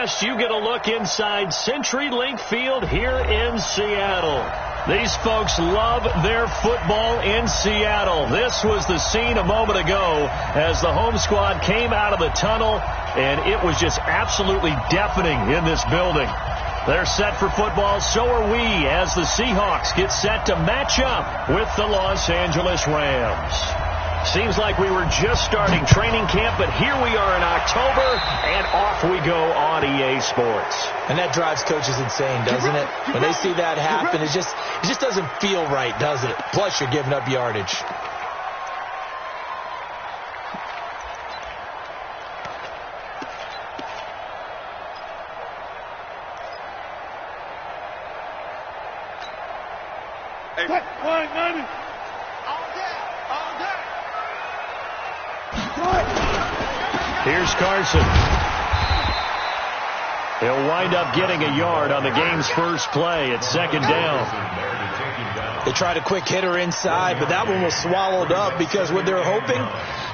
West, you get a look inside CenturyLink Field here in Seattle. These folks love their football in Seattle. This was the scene a moment ago as the home squad came out of the tunnel, and it was just absolutely deafening in this building. They're set for football, so are we, as the Seahawks get set to match up with the Los Angeles Rams. Seems like we were just starting training camp, but here we are in October, and off we go on EA Sports. And that drives coaches insane, doesn't it? When they see that happen, it just doesn't feel right, does it? Plus, you're giving up yardage. Hey, 190. Here's Carson. He'll wind up getting a yard on the game's first play. It's second down. They tried a quick hitter inside, but that one was swallowed up because what they're hoping,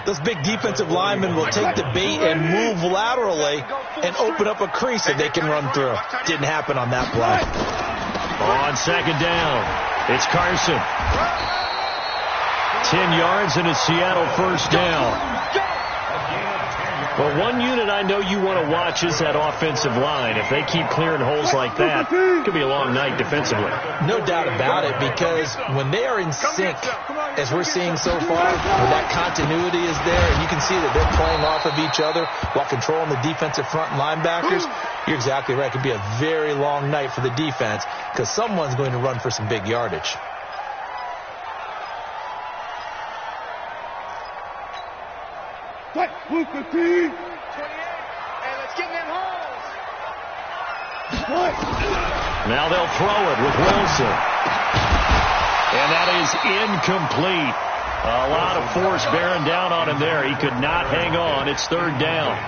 those big defensive linemen will take the bait and move laterally and open up a crease that they can run through. Didn't happen on that play. On second down, it's Carson. 10 yards and a Seattle first down. Well, one unit I know you want to watch is that offensive line. If they keep clearing holes like that, it could be a long night defensively. No doubt about it, because when they are in sync, as we're seeing so far, when that continuity is there, and you can see that they're playing off of each other while controlling the defensive front linebackers, you're exactly right. It could be a very long night for the defense because someone's going to run for some big yardage. Move 15. 28. And let's get in them holes. Now they'll throw it with Wilson. And that is incomplete. A lot of force bearing down on him there. He could not hang on. It's third down.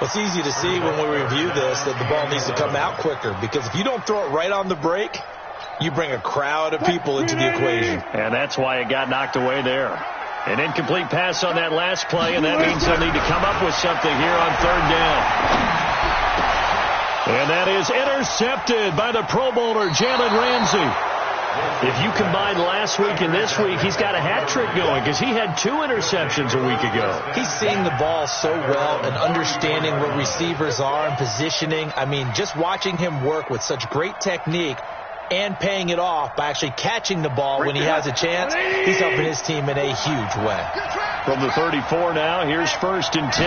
Well, it's easy to see when we review this that the ball needs to come out quicker, because if you don't throw it right on the break, you bring a crowd of people into the equation. And that's why it got knocked away there. An incomplete pass on that last play, and that means they'll need to come up with something here on third down. And that is intercepted by the Pro Bowler, Jalen Ramsey. If you combine last week and this week, he's got a hat trick going because he had 2 interceptions a week ago. He's seeing the ball so well and understanding what receivers are and positioning. I mean, just watching him work with such great technique and paying it off by actually catching the ball when he has a chance, he's helping his team in a huge way. From the 34 now, here's first and 10.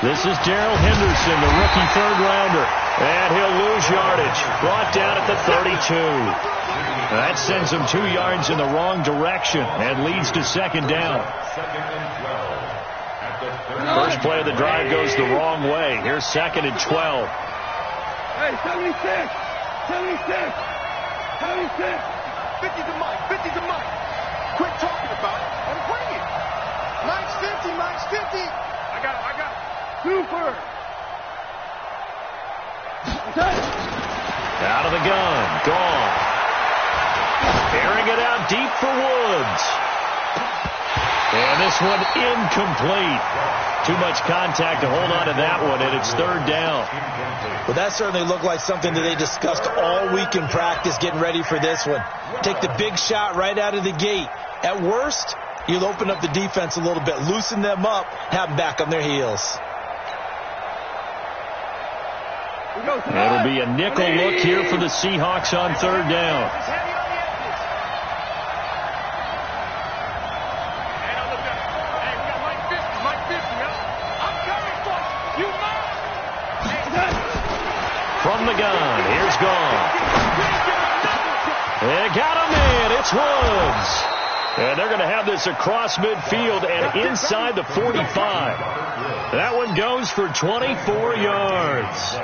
This is Darrell Henderson, the rookie third-rounder. And he'll lose yardage. Brought down at the 32. That sends him 2 yards in the wrong direction and leads to second down. First play of the drive goes the wrong way. Here's second and 12. Hey, 76. 76! 76! 50's a mic, 50's a mic. Quit talking about it and bring it. Mike's 50, Mike's 50. I got it. Super! Out of the gun, gone. Airing it out deep for Woods. And this one incomplete. Too much contact to hold on to that one, and it's third down. Well, that certainly looked like something that they discussed all week in practice getting ready for this one. Take the big shot right out of the gate. At worst, you'll open up the defense a little bit, loosen them up, have them back on their heels. It'll be a nickel look here for the Seahawks on third down. From the gun, here's Gone. They got him in. It's Woods. And they're going to have this across midfield and inside the 45. That one goes for 24 yards.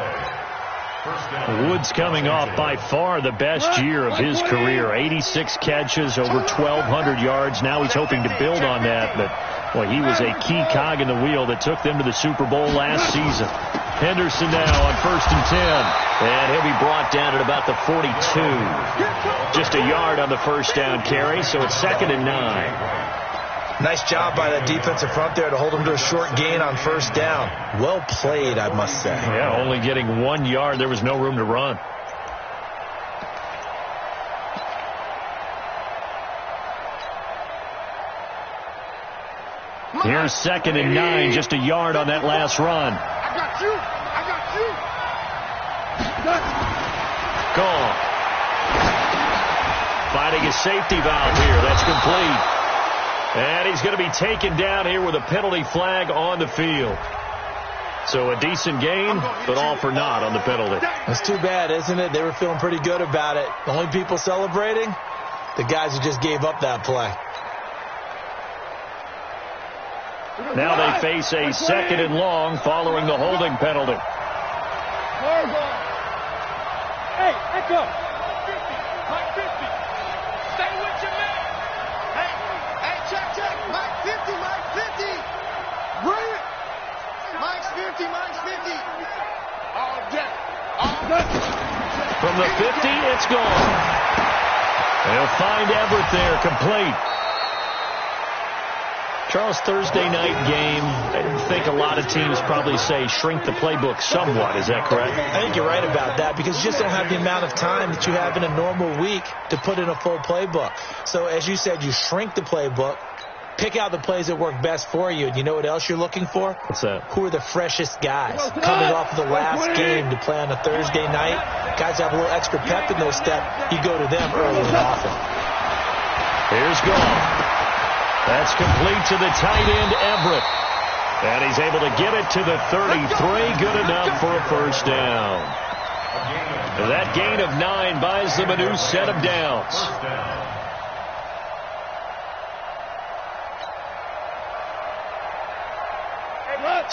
Woods coming off by far the best year of his career. 86 catches, over 1,200 yards. Now he's hoping to build on that, but boy, he was a key cog in the wheel that took them to the Super Bowl last season. Henderson now on first and 10. And he'll be brought down at about the 42. Just a yard on the first down carry, so it's second and 9. Nice job by that defensive front there to hold him to a short gain on first down. Well played, I must say. Yeah, only getting 1 yard. There was no room to run. Here's 2nd and 9, just a yard on that last run. I got you. Gone. Finding a safety valve here. That's complete. And he's going to be taken down here with a penalty flag on the field. So a decent gain, but all for naught on the penalty. That's too bad, isn't it? They were feeling pretty good about it. The only people celebrating, the guys who just gave up that play. Now they face a 2nd and long following the holding penalty. Hey, echo. Mike 50. Stay with your man. Hey, check. Mike 50. Bring it. Mike's 50. All day. From the 50, it's gone. They'll find Everett there, complete. Charles, Thursday night game, I think a lot of teams probably say shrink the playbook somewhat. Is that correct? I think you're right about that because you just don't have the amount of time that you have in a normal week to put in a full playbook. So as you said, you shrink the playbook, pick out the plays that work best for you, and you know what else you're looking for? What's that? Who are the freshest guys coming off of the last game to play on a Thursday night? Guys have a little extra pep in their step. You go to them early and often. Here's Goff. That's complete to the tight end, Everett. And he's able to get it to the 33. Good enough for a first down. That gain of 9 buys them a new set of downs.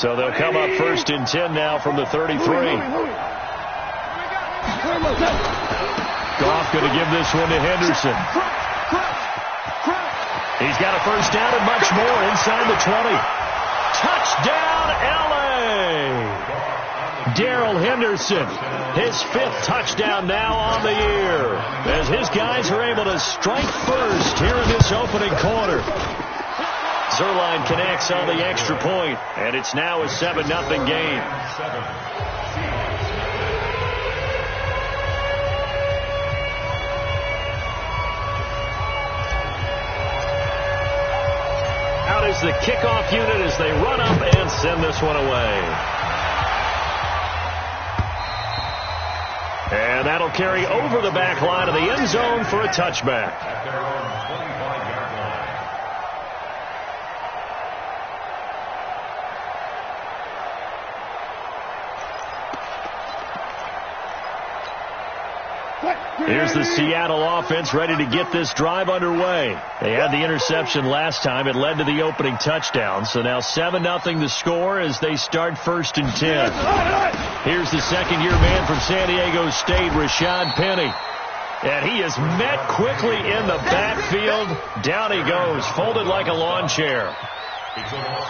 So they'll come up 1st and 10 now from the 33. Goff going to give this one to Henderson. He's got a first down and much more inside the 20. Touchdown, L.A. Darrell Henderson, his 5th touchdown now on the year, as his guys are able to strike first here in this opening quarter. Zerline connects on the extra point, and it's now a 7-0 game. Out is the kickoff unit as they run up and send this one away. And that'll carry over the back line of the end zone for a touchback. Here's the Seattle offense ready to get this drive underway. They had the interception last time. It led to the opening touchdown. So now 7-0 the score as they start 1st and 10. Here's the second-year man from San Diego State, Rashad Penny. And he is met quickly in the backfield. Down he goes, folded like a lawn chair.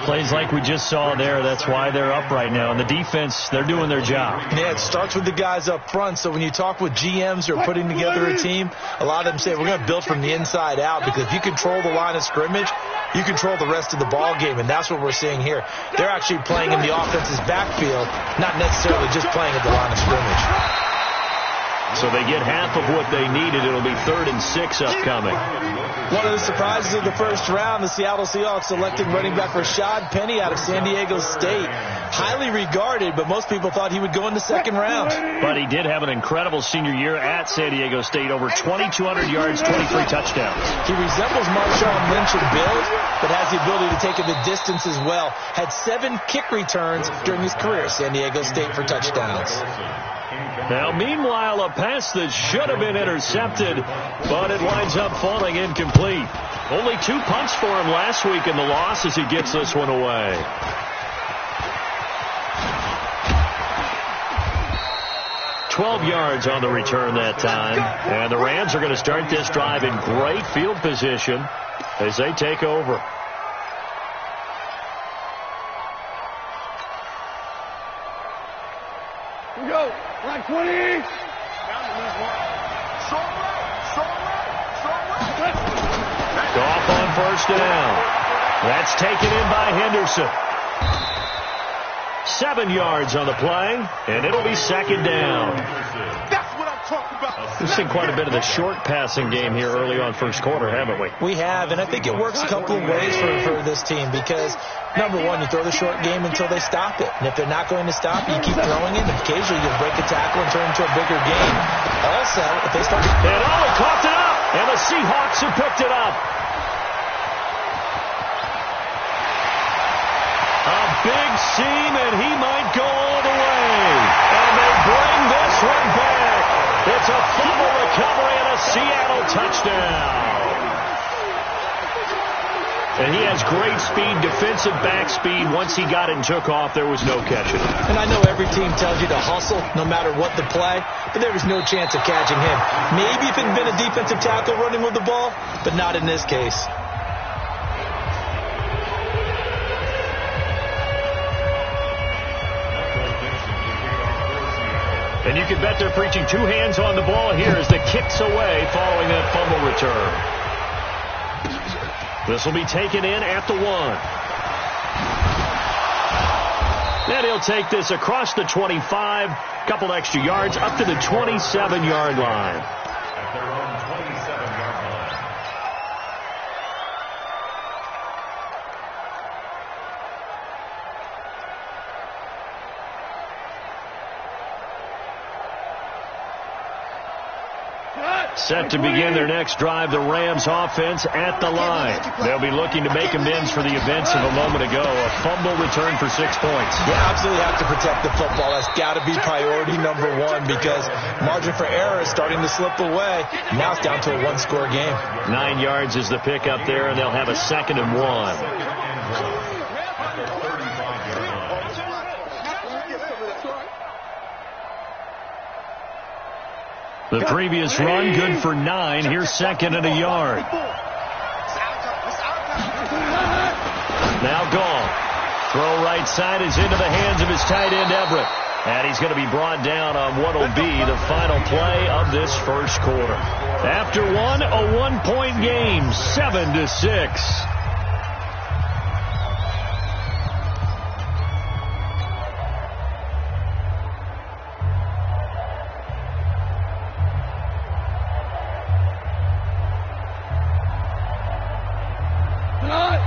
Plays like we just saw there. That's why they're up right now. And the defense, they're doing their job. Yeah, it starts with the guys up front. So when you talk with GMs who are putting together a team, a lot of them say, we're going to build from the inside out, because if you control the line of scrimmage, you control the rest of the ball game, and that's what we're seeing here. They're actually playing in the offense's backfield, not necessarily just playing at the line of scrimmage. So they get half of what they needed. It'll be 3rd and 6 upcoming. One of the surprises of the first round, the Seattle Seahawks selecting running back Rashad Penny out of San Diego State. Highly regarded, but most people thought he would go in the 2nd round. But he did have an incredible senior year at San Diego State. Over 2,200 yards, 23 touchdowns. He resembles Marshawn Lynch in build, but has the ability to take it the distance as well. Had 7 kick returns during his career at San Diego State for touchdowns. Now, meanwhile, a pass that should have been intercepted, but it winds up falling incomplete. Only 2 punts for him last week in the loss as he gets this one away. $12 yards on the return that time. And the Rams are going to start this drive in great field position as they take over. Here we go. Line 20. Goff on first down. That's taken in by Henderson. 7 yards on the play, and it'll be second down. That's what I'm talking about. We've seen quite a bit of the short passing game here early on first quarter, haven't we? We have, and I think it works a couple of ways for this team because, number one, you throw the short game until they stop it. And if they're not going to stop it, you keep throwing it. And occasionally you'll break a tackle and turn it into a bigger game. Also, if they start... And he coughed it up, and the Seahawks have picked it up. A big seam, and he might go all the way. And they bring this one back. It's a fumble recovery and a Seattle touchdown. And he has great speed, defensive back speed. Once he got it and took off, there was no catching. And I know every team tells you to hustle no matter what the play, but there was no chance of catching him. Maybe if it had been a defensive tackle running with the ball, but not in this case. And you can bet they're preaching 2 hands on the ball here as the kick's away following that fumble return. This will be taken in at the 1. Then he'll take this across the 25, couple extra yards, up to the 27-yard line. At their own 27-yard line. Set to begin their next drive, the Rams offense at the line. They'll be looking to make amends for the events of a moment ago. A fumble return for 6 points. You absolutely have to protect the football. That's got to be priority number 1 because margin for error is starting to slip away. Now it's down to a 1-score game. 9 yards is the pick up there, and they'll have a 2nd and 1. The previous run, good for 9. Here's 2nd and a yard. Now gone. Throw right side is into the hands of his tight end, Everett. And he's going to be brought down on what will be the final play of this first quarter. After one, a 1-point game, 7-6.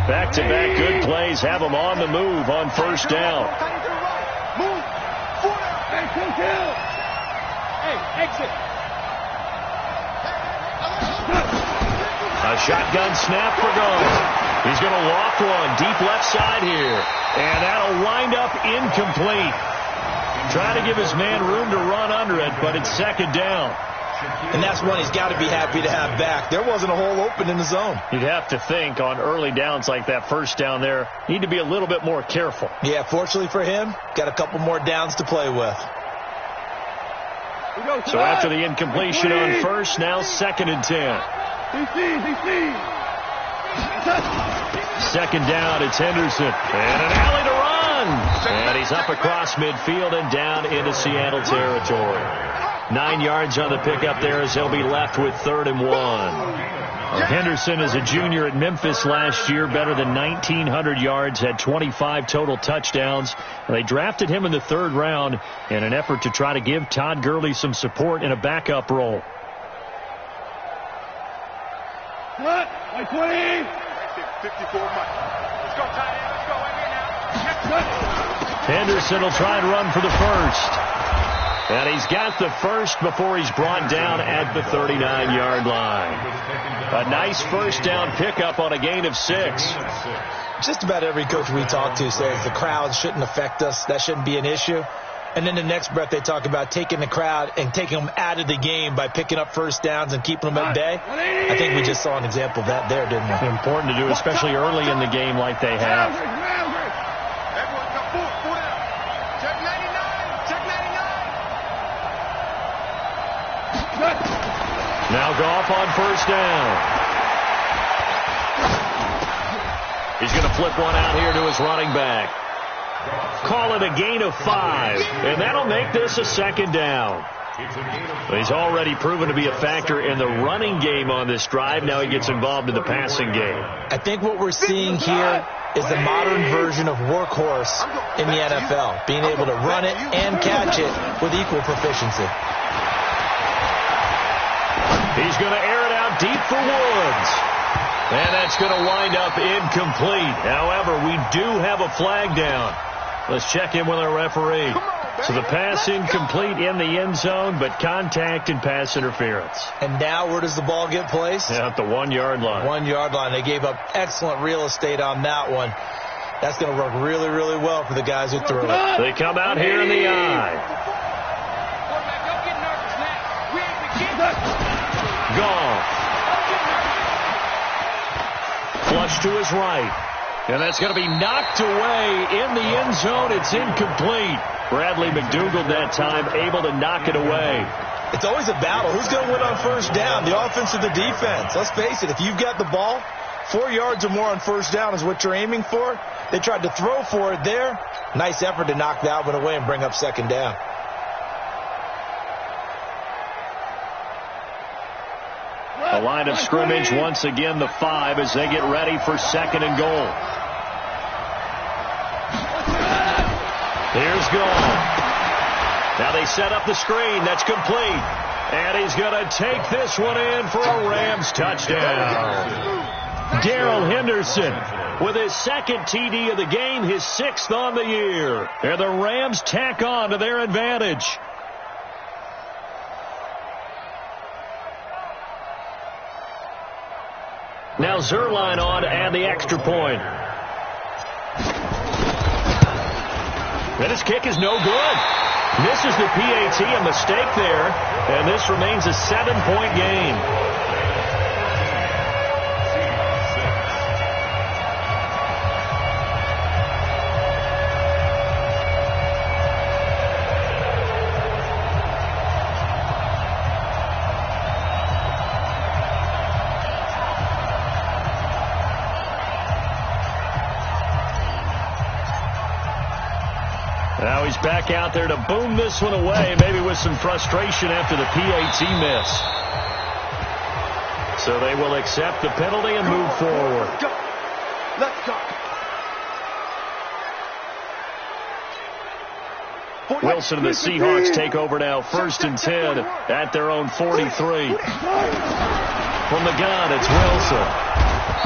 Back-to-back good plays have them on the move on first down. Move. Hey, exit. A shotgun snap for Goff. He's going to loft one deep left side here. And that'll wind up incomplete. Trying to give his man room to run under it, but it's 2nd down. And that's one he's got to be happy to have back. There wasn't a hole open in the zone. You'd have to think on early downs like that first down there, need to be a little bit more careful. Yeah, fortunately for him, got a couple more downs to play with. So after the incompletion on first, now 2nd and 10. 2nd down, it's Henderson. And an alley to run. And he's up across midfield and down into Seattle territory. 9 yards on the pickup there as they'll be left with 3rd and 1. Henderson is a junior at Memphis last year, better than 1,900 yards, had 25 total touchdowns. They drafted him in the 3rd round in an effort to try to give Todd Gurley some support in a backup role. What? 20. 54 Mike. Let's go, tight end. Let's go right here now. Henderson will try and run for the first. And he's got the first before he's brought down at the 39-yard line. A nice first down pickup on a gain of 6. Just about every coach we talk to says the crowd shouldn't affect us. That shouldn't be an issue. And then the next breath they talk about taking the crowd and taking them out of the game by picking up first downs and keeping them at bay. I think we just saw an example of that there, didn't we? It's important to do, especially early in the game like they have. Everyone come full down. Check 99. Check 99. Now Goff on first down. He's going to flip one out here to his running back. Call it a gain of 5, and that'll make this a 2nd down. He's already proven to be a factor in the running game on this drive. Now he gets involved in the passing game. I think what we're seeing here is the modern version of workhorse in the NFL, being able to run it and catch it with equal proficiency. He's going to air it out deep for Woods. And that's going to wind up incomplete. However, we do have a flag down. Let's check in with our referee. So the pass incomplete in the end zone, but contact and pass interference. And now where does the ball get placed? Yeah, at the 1 yard line. 1 yard line. They gave up excellent real estate on that one. That's going to work really, really well for the guys who threw it. They come out here in the eye. Gone. Flush to his right. And that's going to be knocked away in the end zone. It's incomplete. Bradley McDougald that time able to knock it away. It's always a battle. Who's going to win on first down, the offense or the defense? Let's face it, if you've got the ball, 4 yards or more on first down is what you're aiming for. They tried to throw for it there. Nice effort to knock that one away and bring up second down. The line of scrimmage once again the 5 as they get ready for second and goal. Here's goal. Now they set up the screen. That's complete. And he's going to take this one in for a Rams touchdown. Darrell Henderson with his second TD of the game, his 6th on the year. And the Rams tack on to their advantage. Now Zerline on and the extra point. And his kick is no good. Misses the PAT, a mistake there. And this remains a 7-point game. Now he's back out there to boom this one away, maybe with some frustration after the PAT miss. So they will accept the penalty and move forward. Let's go. Wilson and the Seahawks take over now, 1st and 10 at their own 43. From the gun, it's Wilson.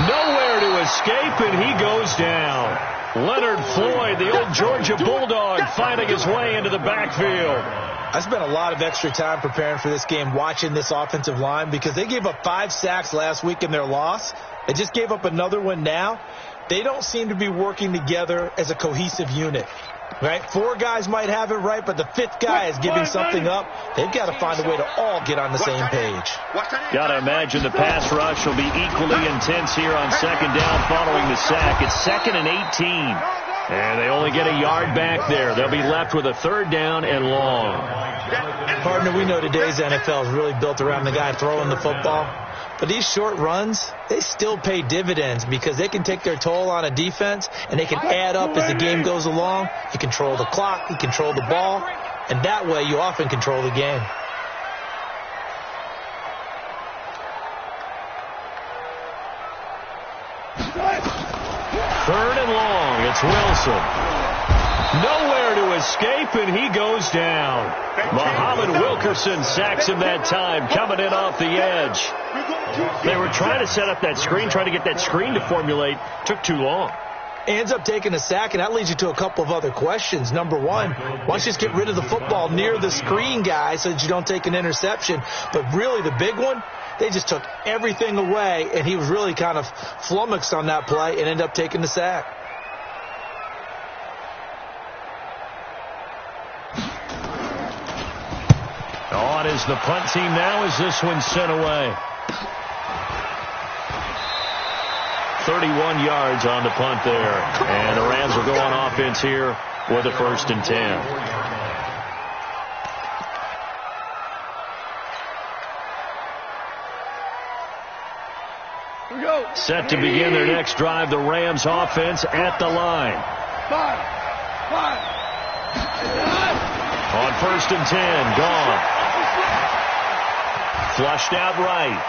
Nowhere to escape, and he goes down. Leonard Floyd, the old Georgia Bulldog, finding his way into the backfield. I spent a lot of extra time preparing for this game, watching this offensive line, because they gave up 5 sacks last week in their loss. They just gave up another one now. They don't seem to be working together as a cohesive unit. Right? 4 guys might have it right, but the 5th guy is giving something up. They've got to find a way to all get on the same page. Got to imagine the pass rush will be equally intense here on second down following the sack. It's 2nd and 18. And they only get a yard back there. They'll be left with a 3rd down and long. Partner, we know today's NFL is really built around the guy throwing the football. But these short runs, they still pay dividends because they can take their toll on a defense and they can add up as the game goes along. You control the clock, you control the ball, and that way you often control the game. Third and long, it's Wilson. Nowhere to escape, and he goes down. Muhammad Wilkerson sacks him that time, coming in off the edge. They were trying to set up that screen, trying to get that screen to formulate. Took too long. Ends up taking a sack, and that leads you to a couple of other questions. Number one, why don't you just get rid of the football near the screen guy so that you don't take an interception? But really, the big one, they just took everything away, and he was really kind of flummoxed on that play and ended up taking the sack. On is the punt team now as this one's sent away. 31 yards on the punt there. And the Rams will go on offense here with a 1st and 10. Set to begin their next drive, the Rams offense at the line. On 1st and 10, gone. Flushed out right.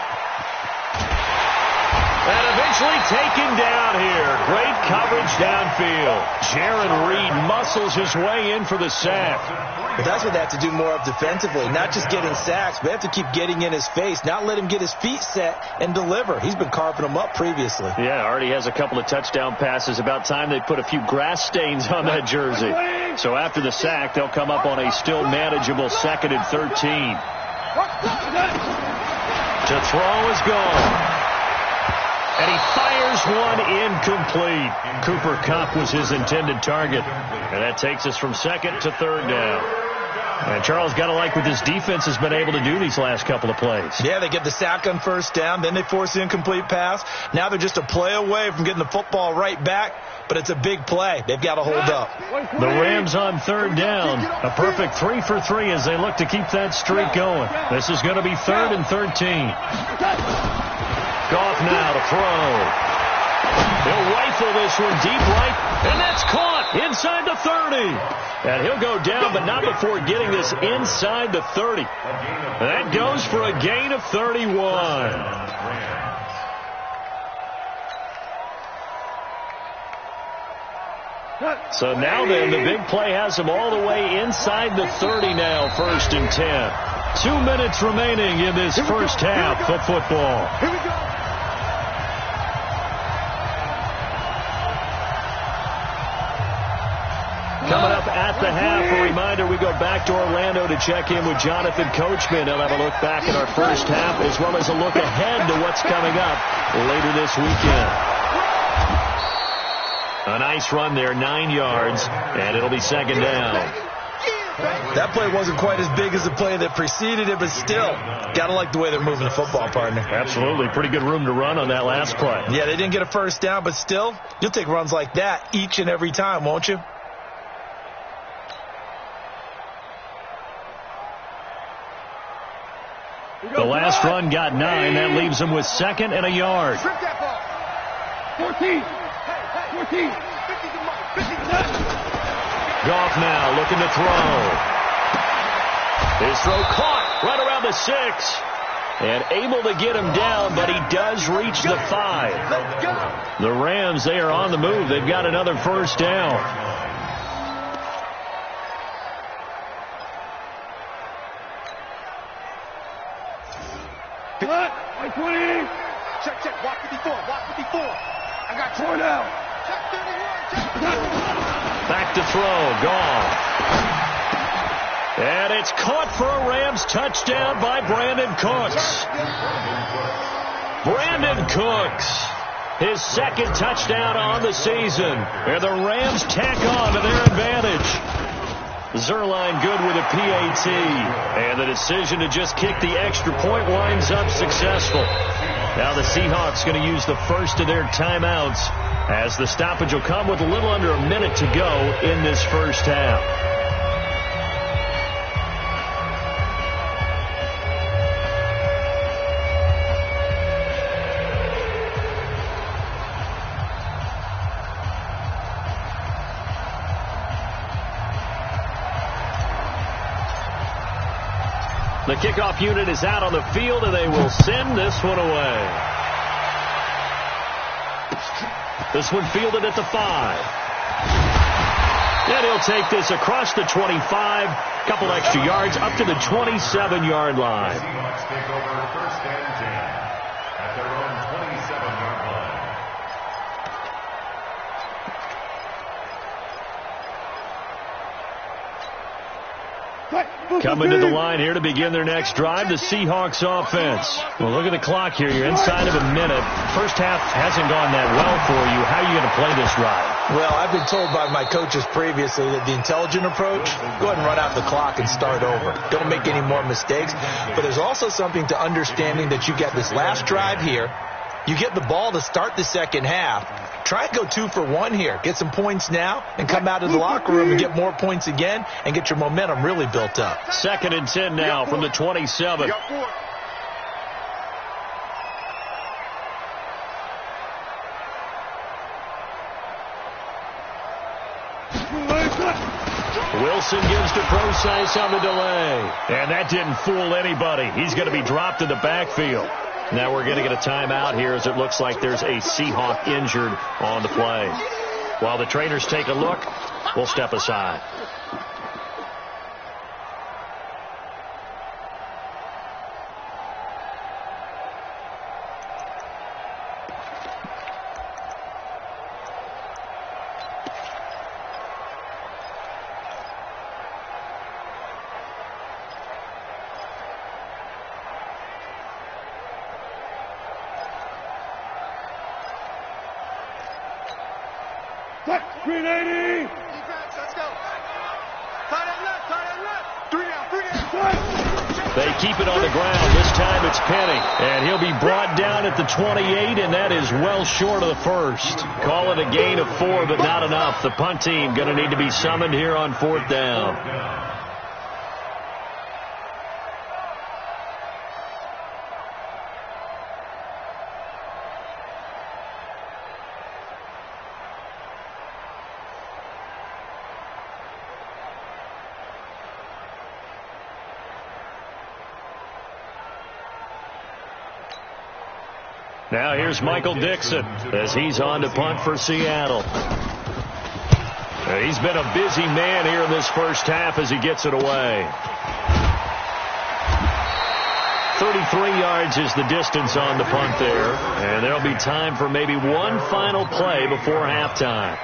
And eventually taken down here. Great coverage downfield. Jaron Reed muscles his way in for the sack. But that's what they have to do more of defensively. Not just getting sacks, but they have to keep getting in his face. Not let him get his feet set and deliver. He's been carving them up previously. Yeah, already has a couple of touchdown passes. About time they put a few grass stains on that jersey. So after the sack, they'll come up on a still manageable 2nd and 13. To throw is gone. And he fires one incomplete. Cooper Kupp was his intended target. And that takes us from 2nd to 3rd down. And Charles, got to like what this defense has been able to do these last couple of plays. Yeah, they get the sack on 1st down. Then they force the incomplete pass. Now they're just a play away from getting the football right back. But it's a big play. They've got to hold up. The Rams on 3rd down. A perfect 3 for 3 as they look to keep that streak going. This is going to be 3rd and 13. Goff now to throw. He'll rifle this one deep right, and that's caught inside the 30. And he'll go down, but not before getting this inside the 30. And that goes for a gain of 31. So now then, the big play has him all the way inside the 30 now, 1st and 10. 2 minutes remaining in this first half of football. Here we go. Coming up at the half, a reminder, we go back to Orlando to check in with Jonathan Coachman. He'll have a look back at our first half as well as a look ahead to what's coming up later this weekend. A nice run there, 9 yards, and it'll be 2nd down. That play wasn't quite as big as the play that preceded it, but still, got to like the way they're moving the football, partner. Absolutely. Pretty good room to run on that last play. Yeah, they didn't get a 1st down, but still, you'll take runs like that each and every time, won't you? The last run got 9. That leaves him with 2nd and a yard. 14. Goff now looking to throw. His throw caught right around the 6. And able to get him down, but he does reach the 5. The Rams, they are on the move. They've got another 1st down. What? 20. Check. Walk 54. I got 4 now. Check 31. Back to throw. Gone. And it's caught for a Rams touchdown by Brandon Cooks. Brandon Cooks, his 2nd touchdown on the season. And the Rams tack on to their advantage. Zerline good with a PAT. And the decision to just kick the extra point winds up successful. Now the Seahawks going to use the first of their timeouts as the stoppage will come with a little under a minute to go in this first half. The kickoff unit is out on the field, and they will send this one away. This one fielded at the 5. And he'll take this across the 25, couple extra yards, up to the 27-yard line. Seahawks take over 1st and 10 at their own 27-yard line. Coming to the line here to begin their next drive, the Seahawks offense. Well, look at the clock here. You're inside of a minute. First half hasn't gone that well for you. How are you going to play this drive? Well, I've been told by my coaches previously that the intelligent approach, go ahead and run out the clock and start over. Don't make any more mistakes. But there's also something to understanding that you get this last drive here. You get the ball to start the second half. Try and go 2 for 1 here. Get some points now and come out of the locker room and get more points again and get your momentum really built up. 2nd and 10 now from the 27. Wilson gives to Procise on the delay. And that didn't fool anybody. He's going to be dropped in the backfield. Now we're going to get a timeout here as it looks like there's a Seahawk injured on the play. While the trainers take a look, we'll step aside. They keep it on the ground. This time it's Penny. And he'll be brought down at the 28, and that is well short of the first. Call it a gain of 4, but not enough. The punt team going to need to be summoned here on 4th down. Now here's Michael Dixon as he's on to punt for Seattle. He's been a busy man here in this first half as he gets it away. 33 yards is the distance on the punt there. And there'll be time for maybe one final play before halftime.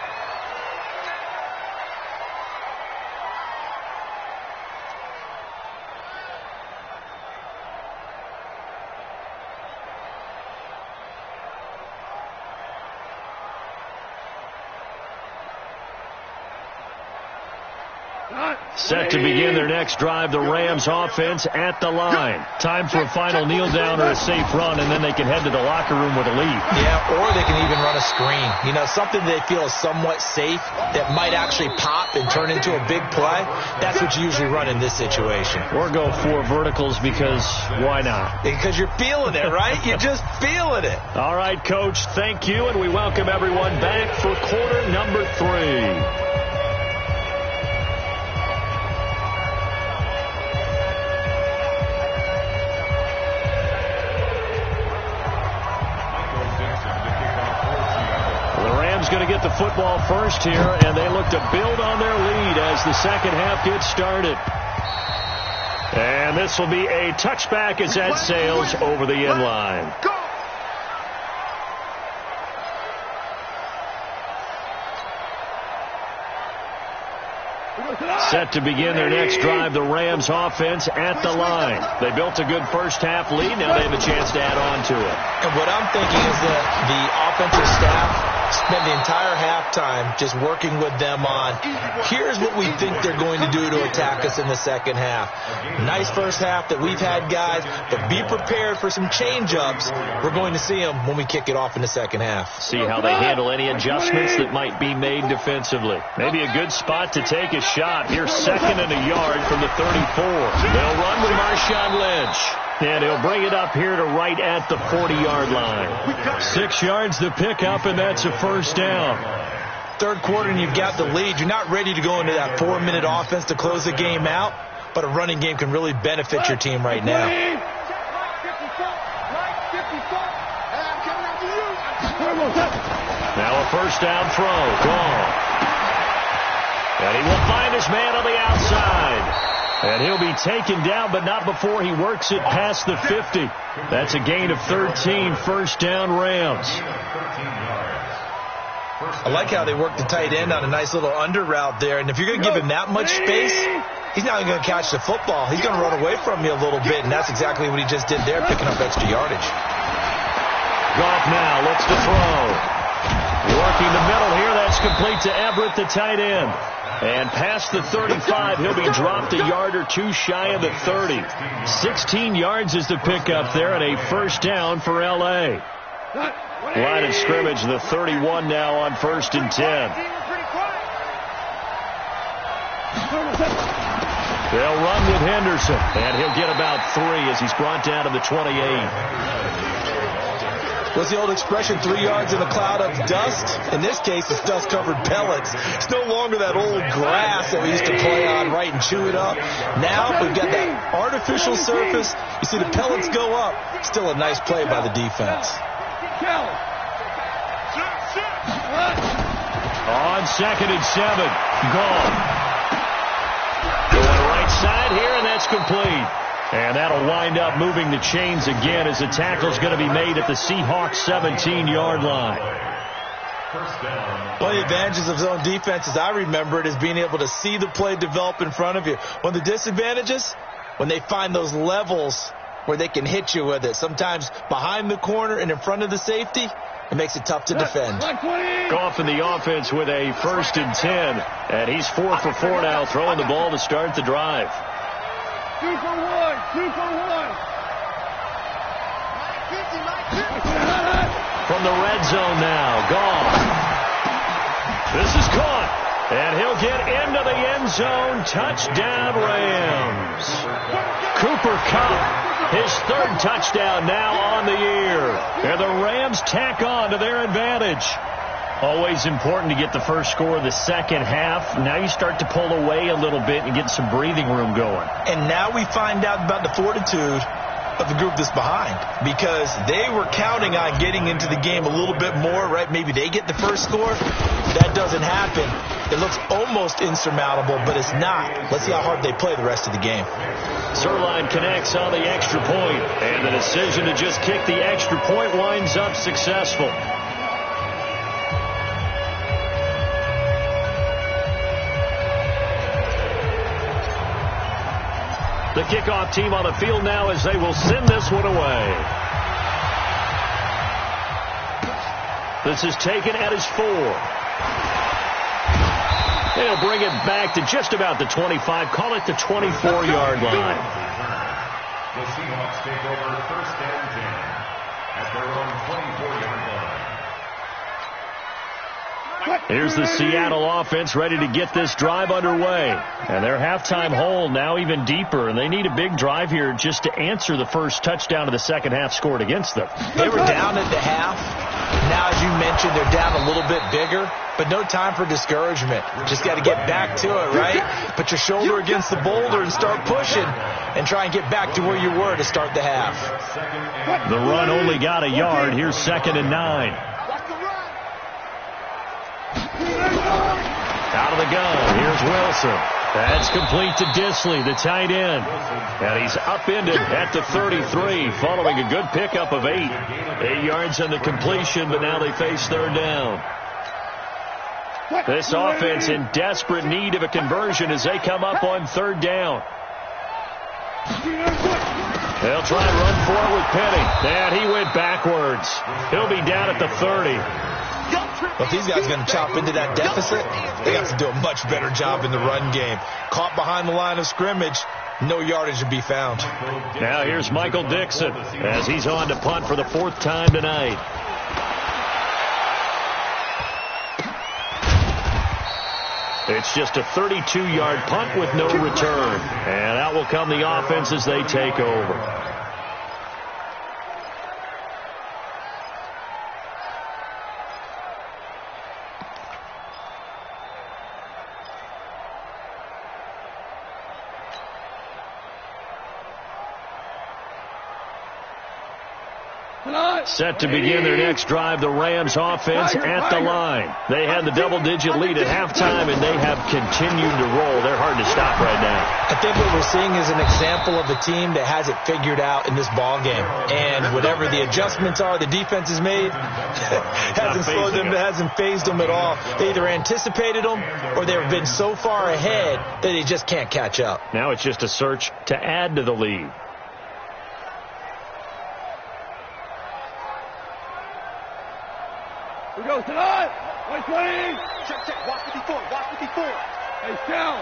Set to begin their next drive, the Rams offense at the line. Time for a final kneel down or a safe run, and then they can head to the locker room with a lead. Yeah, or they can even run a screen. You know, something they feel is somewhat safe that might actually pop and turn into a big play. That's what you usually run in this situation. Or go 4 verticals because why not? Because you're feeling it, right? You're just feeling it. All right, Coach, thank you, and we welcome everyone back for quarter number 3. Going to get the football first here, and they look to build on their lead as the second half gets started. And this will be a touchback as that sails over the end line. Set to begin their next drive, the Rams offense at the line. They built a good first half lead. Now they have a chance to add on to it. And what I'm thinking is that the offensive staff spend the entire halftime just working with them on, here's what we think they're going to do to attack us in the second half. Nice first half that we've had, guys, but be prepared for some change-ups. We're going to see them when we kick it off in the second half. See how they handle any adjustments that might be made defensively. Maybe a good spot to take a shot. Here's 2nd and a yard from the 34. They'll run with Marshawn Lynch. And he'll bring it up here to right at the 40-yard line. 6 yards to pick up, and that's a first down. Third quarter, and you've got the lead. You're not ready to go into that 4-minute offense to close the game out, but a running game can really benefit your team right now. Now a first down throw. Gone. And he will find his man on the outside. And he'll be taken down, but not before he works it past the 50. That's a gain of 13, first down Rams. I like how they work the tight end on a nice little under route there. And if you're going to give him that much space, he's not going to catch the football. He's going to run away from you a little bit, and that's exactly what he just did there, picking up extra yardage. Goff now looks to throw. Working the middle here, that's complete to Everett, the tight end. And past the 35, he'll be dropped a yard or two shy of the 30. 16 yards is the pickup there, and a first down for L.A. Line of scrimmage, the 31 now on 1st and 10. They'll run with Henderson, and he'll get about 3 as he's brought down to the 28. What's the old expression, 3 yards in a cloud of dust? In this case, it's dust-covered pellets. It's no longer that old grass that we used to play on, right, and chew it up. Now we've got that artificial surface. You see the pellets go up. Still a nice play by the defense. On 2nd and 7. Gone. Going right side here, and that's complete. And that'll wind up moving the chains again as the tackle's going to be made at the Seahawks 17-yard line. One of the advantages of zone defense, as I remember it, is being able to see the play develop in front of you. One of the disadvantages, when they find those levels where they can hit you with it, sometimes behind the corner and in front of the safety, it makes it tough to defend. Goff in the offense with a 1st and 10. And he's 4 for 4 now, throwing the ball to start the drive. 2 for 1. 2 for 1. From the red zone now, Goff. This is caught. And he'll get into the end zone. Touchdown, Rams. Cooper Kupp, his 3rd touchdown now on the year. And the Rams tack on to their advantage. Always important to get the first score of the second half. Now you start to pull away a little bit and get some breathing room going. And now we find out about the fortitude of the group that's behind, because they were counting on getting into the game a little bit more, right? Maybe they get the first score. That doesn't happen. It looks almost insurmountable, but it's not. Let's see how hard they play the rest of the game. Zerline connects on the extra point, and the decision to just kick the extra point winds up successful. The kickoff team on the field now as they will send this one away. This is taken at his 4. They'll bring it back to just about the 25. Call it the 24-yard line. The Seahawks take over 1st and 10 at their own 24-yard line. Here's the Seattle offense ready to get this drive underway. And their halftime hole now even deeper. And they need a big drive here just to answer the first touchdown of the second half scored against them. They were down at the half. Now, as you mentioned, they're down a little bit bigger. But no time for discouragement. Just got to get back to it, right? Put your shoulder against the boulder and start pushing. And try and get back to where you were to start the half. The run only got a yard. Here's 2nd and 9. Out of the gun. Here's Wilson. That's complete to Disley, the tight end. And he's upended at the 33 following a good pickup of 8. 8 yards on the completion, but now they face 3rd down. This offense in desperate need of a conversion as they come up on 3rd down. They'll try and run for it with Penny. And he went backwards. He'll be down at the 30. Well, if these guys are going to chop into that deficit, they have to do a much better job in the run game. Caught behind the line of scrimmage, no yardage to be found. Now here's Michael Dixon as he's on to punt for the 4th time tonight. It's just a 32-yard punt with no return. And out will come the offense as they take over. Set to begin their next drive, the Rams offense at the line. They had the double-digit lead at halftime, and they have continued to roll. They're hard to stop right now. I think what we're seeing is an example of a team that has it figured out in this ball game. And whatever the adjustments are the defense has made, hasn't slowed them, hasn't phased them at all. They either anticipated them or they've been so far ahead that they just can't catch up. Now it's just a search to add to the lead. Here goes tonight. 120. Check. Watch 54. Hey, shell.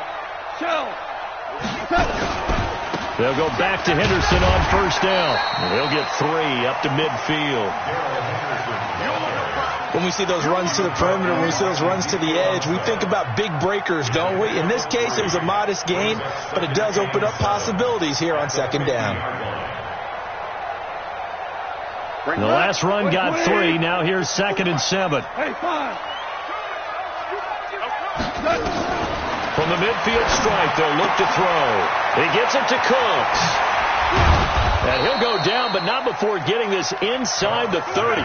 They'll go back to Henderson on 1st down. And he'll get 3 up to midfield. When we see those runs to the perimeter, when we see those runs to the edge, we think about big breakers, don't we? In this case, it was a modest gain, but it does open up possibilities here on 2nd down. The last run got 3. Now here's 2nd and 7. From the midfield stripe, they'll look to throw. He gets it to Cooks. And he'll go down, but not before getting this inside the 30.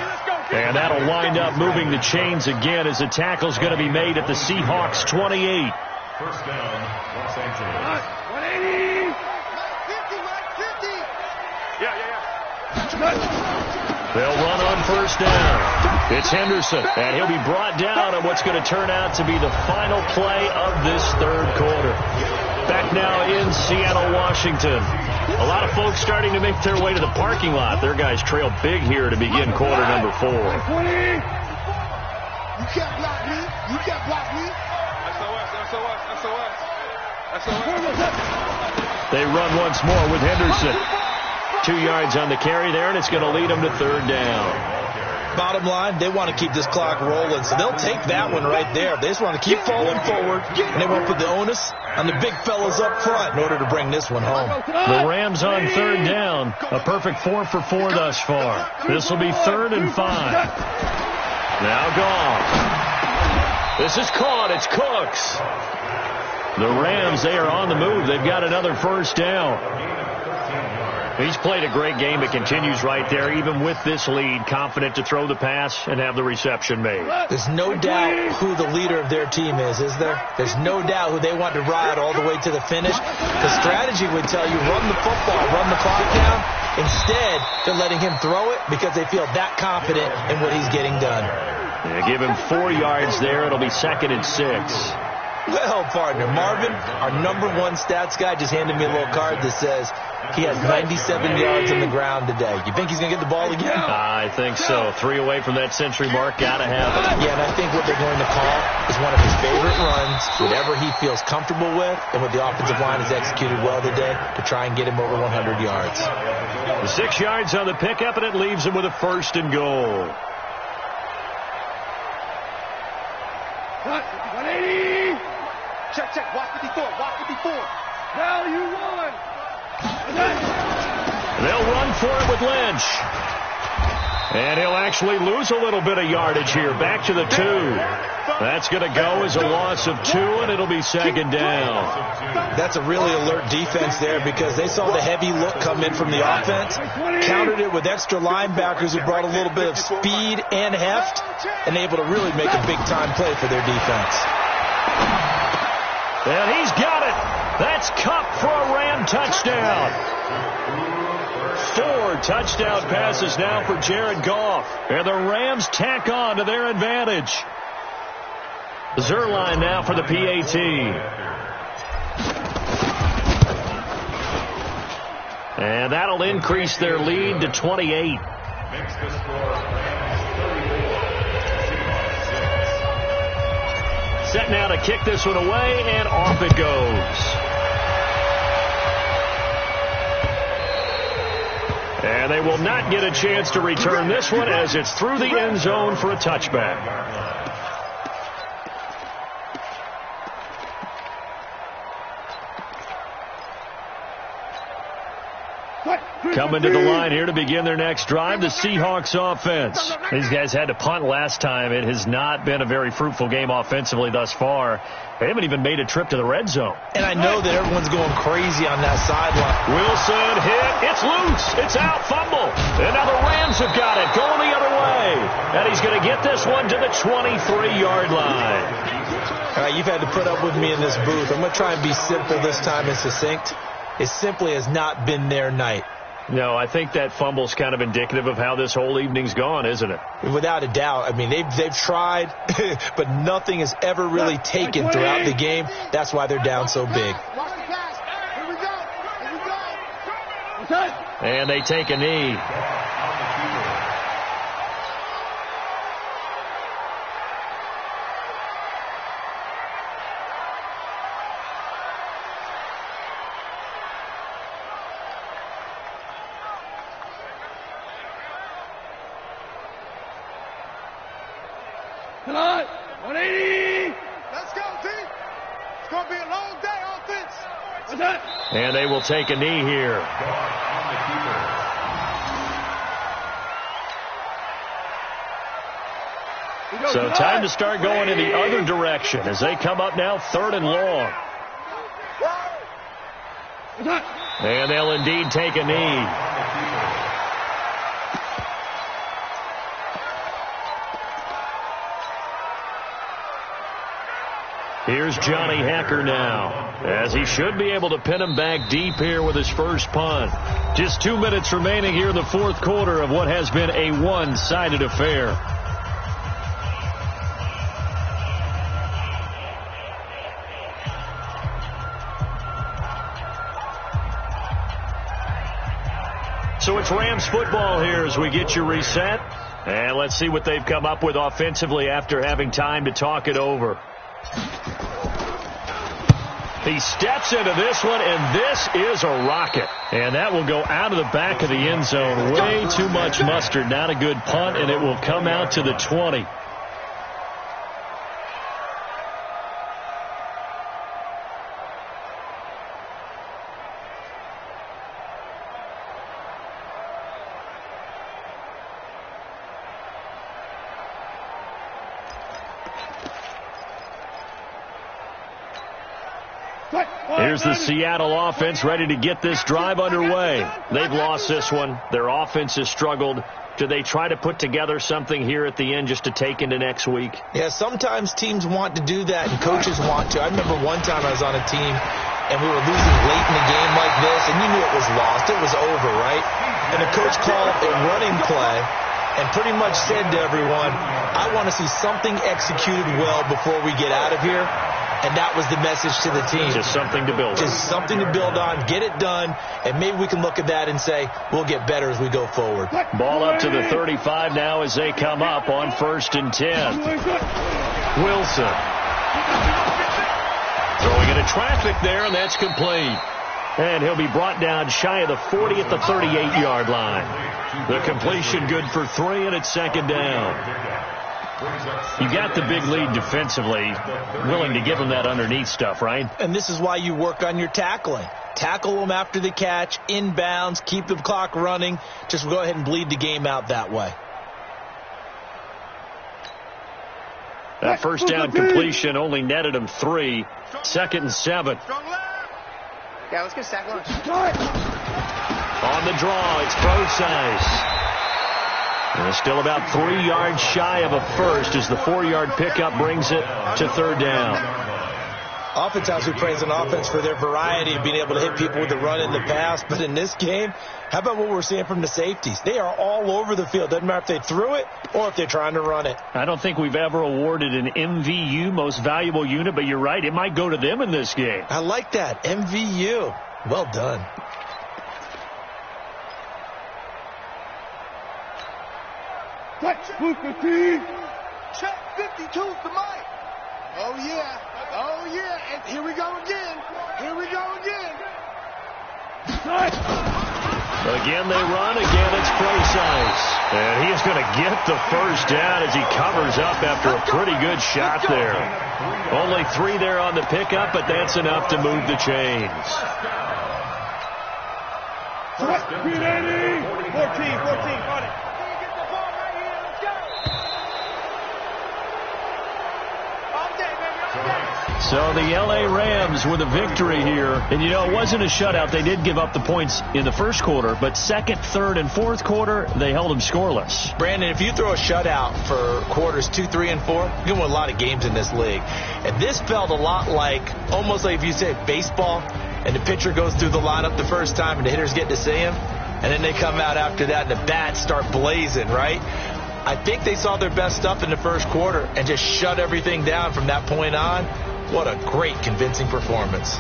And that'll wind up moving the chains again as the tackle's going to be made at the Seahawks 28. First down, Los Angeles. 180. 50. They'll run on first down. It's Henderson, and he'll be brought down on what's going to turn out to be the final play of this third quarter. Back now in Seattle, Washington. A lot of folks starting to make their way to the parking lot. Their guys trail big here to begin quarter number 4. You can't block me. You can't block me. SOS. They run once more with Henderson. 2 yards on the carry there, and it's going to lead them to third down. Bottom line, they want to keep this clock rolling, so they'll take that one right there. They just want to keep falling forward, and they won't put the onus on the big fellas up front in order to bring this one home. The Rams on third down. A perfect 4 for 4 thus far. This will be 3rd and 5. Now Goff. This is caught. It's Cooks. The Rams, they are on the move. They've got another first down. He's played a great game. It continues right there, even with this lead, confident to throw the pass and have the reception made. There's no doubt who the leader of their team is there? There's no doubt who they want to ride all the way to the finish. The strategy would tell you run the football, run the clock down. Instead, they're letting him throw it because they feel that confident in what he's getting done. Yeah, give him 4 yards there. It'll be 2nd and 6. Well, partner, Marvin, our #1 stats guy, just handed me a little card that says he has 97 yards on the ground today. You think he's going to get the ball again? I think so. 3 away from that century mark. Got to have it. Yeah, and I think what they're going to call is one of his favorite runs, whatever he feels comfortable with, and what the offensive line has executed well today to try and get him over 100 yards. 6 yards on the pickup, and it leaves him with a 1st and goal. 180. Check. Watch 54. Now you won. They'll run for it with Lynch. And he'll actually lose a little bit of yardage here. Back to the 2. That's going to go as a loss of 2, and it'll be 2nd down. That's a really alert defense there because they saw the heavy look come in from the offense, countered it with extra linebackers who brought a little bit of speed and heft, and able to really make a big-time play for their defense. And he's got it. That's Cup for a Ram touchdown. 4 touchdown passes now for Jared Goff. And the Rams tack on to their advantage. Zerline now for the PAT. And that'll increase their lead to 28. Makes the score Rams 34, Seahawks 6. Set now to kick this one away, and off it goes. And they will not get a chance to return this one as it's through the end zone for a touchback. Coming to the line here to begin their next drive, the Seahawks offense. These guys had to punt last time. It has not been a very fruitful game offensively thus far. They haven't even made a trip to the red zone. And I know that everyone's going crazy on that sideline. Wilson hit. It's loose. It's out. Fumble. And now the Rams have got it. Going the other way. And he's going to get this one to the 23-yard line. All right, you've had to put up with me in this booth. I'm going to try and be simple this time and succinct. It simply has not been their night. No, I think that fumble's kind of indicative of how this whole evening's gone, isn't it? Without a doubt. I mean, they've tried, but nothing has ever really taken throughout the game. That's why they're down so big. And they take a knee. Come on, 180. Let's go, team. It's going to be a long day, offense. What's that? And they will take a knee here. So time to start going in the other direction as they come up now 3rd and long. And they'll indeed take a knee. Here's Johnny Hecker now, as he should be able to pin him back deep here with his first punt. Just 2 minutes remaining here in the 4th quarter of what has been a one-sided affair. So it's Rams football here as we get you reset. And let's see what they've come up with offensively after having time to talk it over. He steps into this one, and this is a rocket. And that will go out of the back of the end zone. Way too much mustard. Not a good punt, and it will come out to the 20. Here's the Seattle offense ready to get this drive underway. They've lost this one. Their offense has struggled. Do they try to put together something here at the end just to take into next week? Yeah, sometimes teams want to do that and coaches want to. I remember one time I was on a team and we were losing late in the game like this, and you knew it was lost. It was over, right? And the coach called a running play and pretty much said to everyone, I want to see something executed well before we get out of here. And that was the message to the team. Just something to build on. Just something to build on, get it done, and maybe we can look at that and say, we'll get better as we go forward. Ball up to the 35 now as they come up on 1st and 10. Wilson. Throwing into traffic there, and that's complete. And he'll be brought down shy of the 40 at the 38-yard line. The completion good for 3, and it's 2nd down. You got the big lead defensively, willing to give them that underneath stuff, right? And this is why you work on your tackling. Tackle them after the catch, inbounds, keep the clock running. Just go ahead and bleed the game out that way. That first down completion only netted him 3. 2nd and 7. Yeah, let's get a sack lunch. On the draw, it's Brosize. And it's still about 3 yards shy of a first as the 4-yard pickup brings it to 3rd down. Oftentimes we praise an offense for their variety of being able to hit people with the run and the pass. But in this game, how about what we're seeing from the safeties? They are all over the field. Doesn't matter if they threw it or if they're trying to run it. I don't think we've ever awarded an MVU, most valuable unit, but you're right. It might go to them in this game. I like that. MVU. Well done. Check 52's the mic. Oh, yeah. Oh, yeah. And here we go again. Here we go again. Again they run. Again it's Brosize. And he's going to get the first down as he covers up after a pretty good shot there. Only 3 there on the pickup, but that's enough to move the chains. 14, got it. So the L.A. Rams with a victory here. And, you know, it wasn't a shutout. They did give up the points in the first quarter, but 2nd, 3rd, and 4th quarter, they held them scoreless. Brandon, if you throw a shutout for quarters 2, 3, and 4, you're going to win a lot of games in this league. And this felt a lot like, almost like if you say baseball, and the pitcher goes through the lineup the first time, and the hitters get to see him, and then they come out after that, and the bats start blazing, right? I think they saw their best stuff in the first quarter and just shut everything down from that point on. What a great, convincing performance.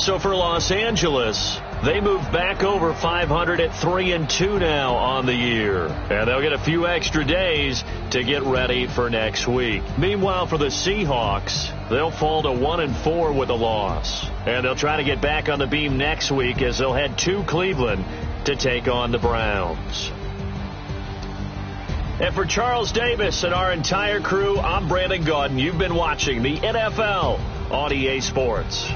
So for Los Angeles, they move back over 500 at 3-2 now on the year. And they'll get a few extra days to get ready for next week. Meanwhile, for the Seahawks, they'll fall to 1-4 with a loss. And they'll try to get back on the beam next week as they'll head to Cleveland to take on the Browns. And for Charles Davis and our entire crew, I'm Brandon Gaudin. You've been watching the NFL on EA Sports.